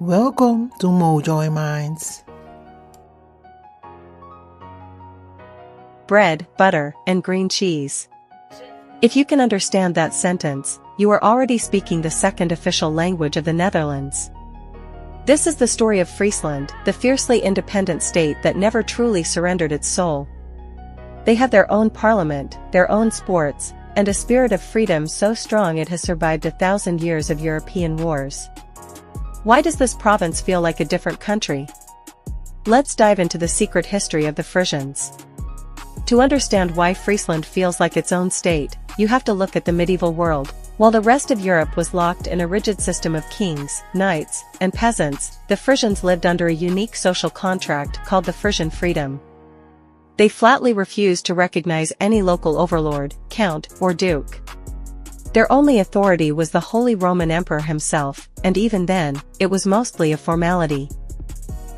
Welcome to Mojoyminds. Bread, butter, and green cheese. If you can understand that sentence, you are already speaking the second official language of the Netherlands. This is the story of Friesland, the fiercely independent state that never truly surrendered its soul. They have their own parliament, their own sports, and a spirit of freedom so strong it has survived 1,000 years of European wars. Why does this province feel like a different country? Let's dive into the secret history of the Frisians. To understand why Friesland feels like its own state, you have to look at the medieval world. While the rest of Europe was locked in a rigid system of kings, knights, and peasants, the Frisians lived under a unique social contract called the Frisian freedom. They flatly refused to recognize any local overlord, count, or duke. Their only authority was the Holy Roman Emperor himself, and even then, it was mostly a formality.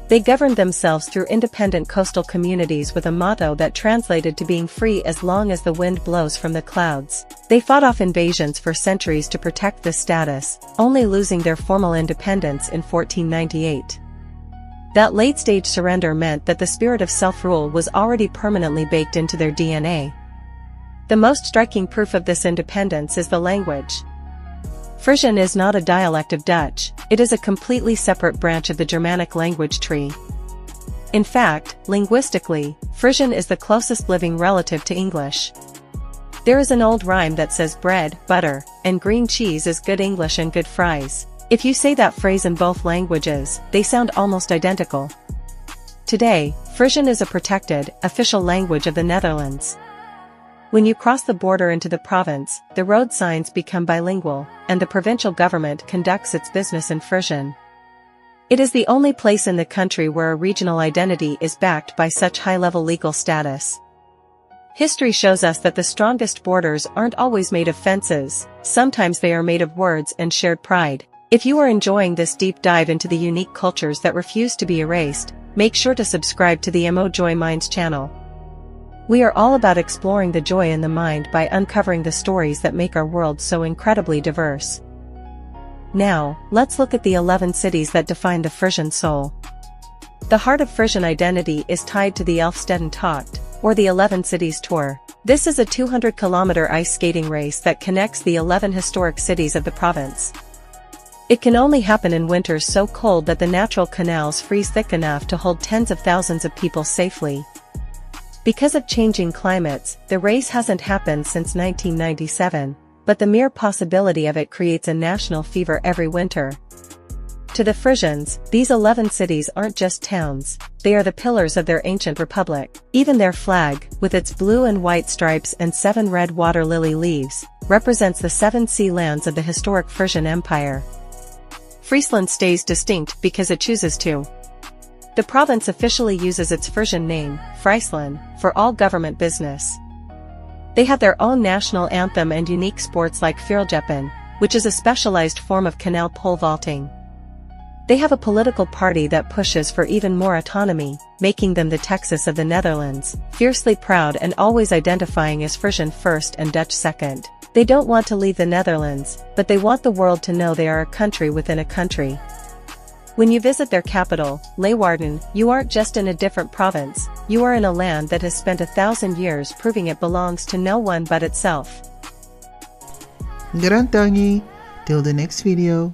They governed themselves through independent coastal communities with a motto that translated to being free as long as the wind blows from the clouds. They fought off invasions for centuries to protect this status, only losing their formal independence in 1498. That late-stage surrender meant that the spirit of self-rule was already permanently baked into their DNA. The most striking proof of this independence is the language. Frisian is not a dialect of Dutch, it is a completely separate branch of the Germanic language tree. In fact, linguistically, Frisian is the closest living relative to English. There is an old rhyme that says bread, butter, and green cheese is good English and good fries. If you say that phrase in both languages, they sound almost identical. Today, Frisian is a protected, official language of the Netherlands. When you cross the border into the province, the road signs become bilingual, and the provincial government conducts its business in Frisian. It is the only place in the country where a regional identity is backed by such high-level legal status. History shows us that the strongest borders aren't always made of fences, sometimes they are made of words and shared pride. If you are enjoying this deep dive into the unique cultures that refuse to be erased, make sure to subscribe to the Mojoyminds channel. We are all about exploring the joy in the mind by uncovering the stories that make our world so incredibly diverse. Now, let's look at the 11 cities that define the Frisian soul. The heart of Frisian identity is tied to the Elfsteden Tocht, or the 11 Cities Tour. This is a 200-kilometer ice skating race that connects the 11 historic cities of the province. It can only happen in winters so cold that the natural canals freeze thick enough to hold tens of thousands of people safely. Because of changing climates, the race hasn't happened since 1997, but the mere possibility of it creates a national fever every winter. To the Frisians, these 11 cities aren't just towns, they are the pillars of their ancient republic. Even their flag, with its blue and white stripes and 7 red water lily leaves, represents the 7 sea lands of the historic Frisian Empire. Friesland stays distinct because it chooses to. The province officially uses its Frisian name, Friesland, for all government business. They have their own national anthem and unique sports like Fjelljeppen, which is a specialized form of canal pole vaulting. They have a political party that pushes for even more autonomy, making them the Texas of the Netherlands, fiercely proud and always identifying as Frisian first and Dutch second. They don't want to leave the Netherlands, but they want the world to know they are a country within a country. When you visit their capital, Leeuwarden, you aren't just in a different province, you are in a land that has spent 1,000 years proving it belongs to no one but itself. Garantangi. Till the next video.